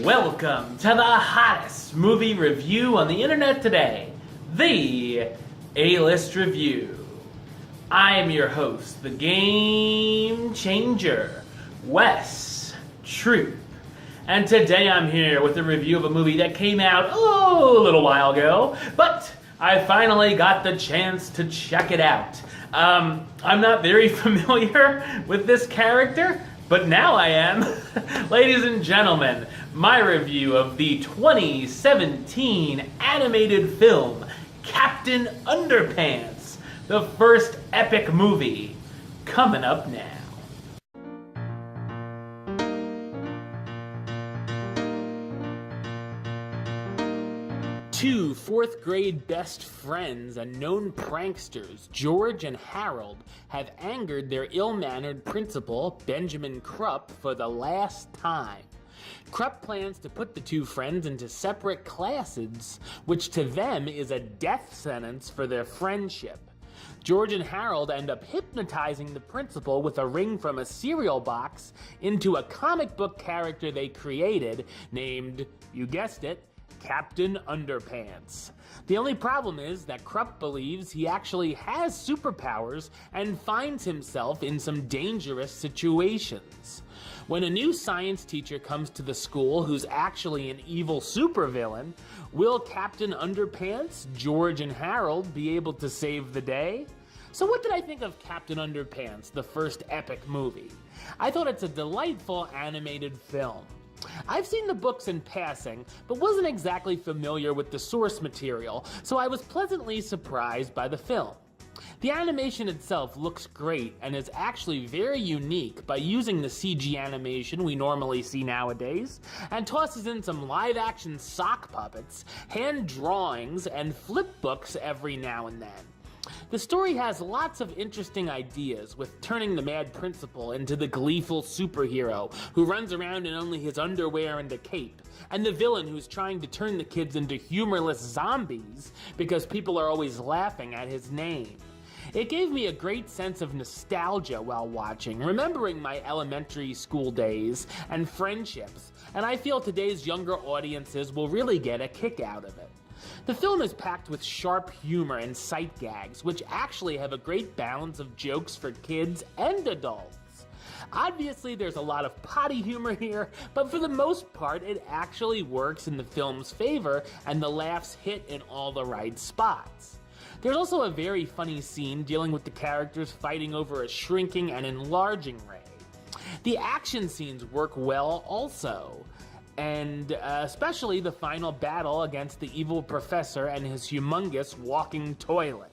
Welcome to the hottest movie review on the internet today, the A-List Review. I am your host, the Game Changer, Wes Troop. And today I'm here with a review of a movie that came out, a little while ago, but I finally got the chance to check it out. I'm not very familiar with this character, but now I am. Ladies and gentlemen, my review of the 2017 animated film, Captain Underpants, the first epic movie, coming up now. Two fourth-grade best friends and known pranksters, George and Harold, have angered their ill-mannered principal, Benjamin Krupp, for the last time. Krupp plans to put the two friends into separate classes, which to them is a death sentence for their friendship. George and Harold end up hypnotizing the principal with a ring from a cereal box into a comic book character they created named, you guessed it, Captain Underpants. The only problem is that Krupp believes he actually has superpowers and finds himself in some dangerous situations. When a new science teacher comes to the school who's actually an evil supervillain, will Captain Underpants, George, and Harold be able to save the day? So what did I think of Captain Underpants, the first epic movie? I thought it's a delightful animated film. I've seen the books in passing, but wasn't exactly familiar with the source material, so I was pleasantly surprised by the film. The animation itself looks great and is actually very unique by using the CG animation we normally see nowadays, and tosses in some live-action sock puppets, hand drawings, and flip books every now and then. The story has lots of interesting ideas, with turning the mad principal into the gleeful superhero who runs around in only his underwear and a cape, and the villain who's trying to turn the kids into humorless zombies because people are always laughing at his name. It gave me a great sense of nostalgia while watching, remembering my elementary school days and friendships, and I feel today's younger audiences will really get a kick out of it. The film is packed with sharp humor and sight gags, which actually have a great balance of jokes for kids and adults. Obviously, there's a lot of potty humor here, but for the most part, it actually works in the film's favor, and the laughs hit in all the right spots. There's also a very funny scene dealing with the characters fighting over a shrinking and enlarging ray. The action scenes work well also, and especially the final battle against the evil professor and his humongous walking toilet.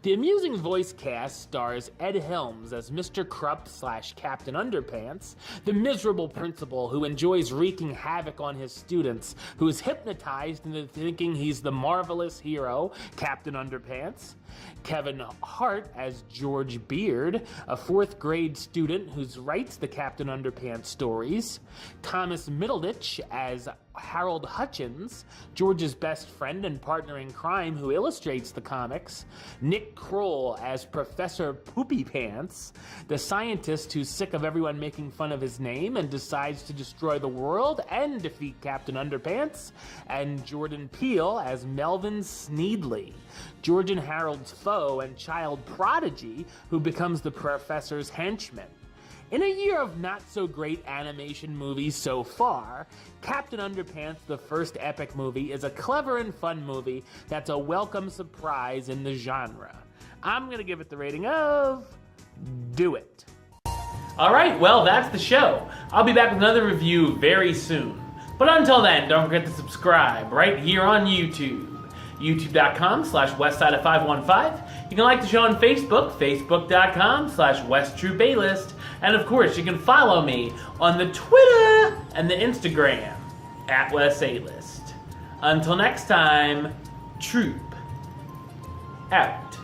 The amusing voice cast stars Ed Helms as Mr. Krupp / Captain Underpants, the miserable principal who enjoys wreaking havoc on his students, who is hypnotized into thinking he's the marvelous hero, Captain Underpants. Kevin Hart as George Beard, a fourth-grade student who writes the Captain Underpants stories. Thomas Middleditch as Harold Hutchins, George's best friend and partner in crime who illustrates the comics. Nick Kroll as Professor Poopy Pants, the scientist who's sick of everyone making fun of his name and decides to destroy the world and defeat Captain Underpants. And Jordan Peele as Melvin Sneedley, George and Harold's foe and child prodigy who becomes the professor's henchman. In a year of not-so-great animation movies so far, Captain Underpants, the first epic movie, is a clever and fun movie that's a welcome surprise in the genre. I'm gonna give it the rating of... do it. Alright, well, that's the show. I'll be back with another review very soon. But until then, don't forget to subscribe right here on YouTube. youtube.com/westside515. You can like the show on Facebook, facebook.com/WestTroopAlist. And of course, you can follow me on the Twitter and the Instagram @WesAlist. Until next time, Troop out.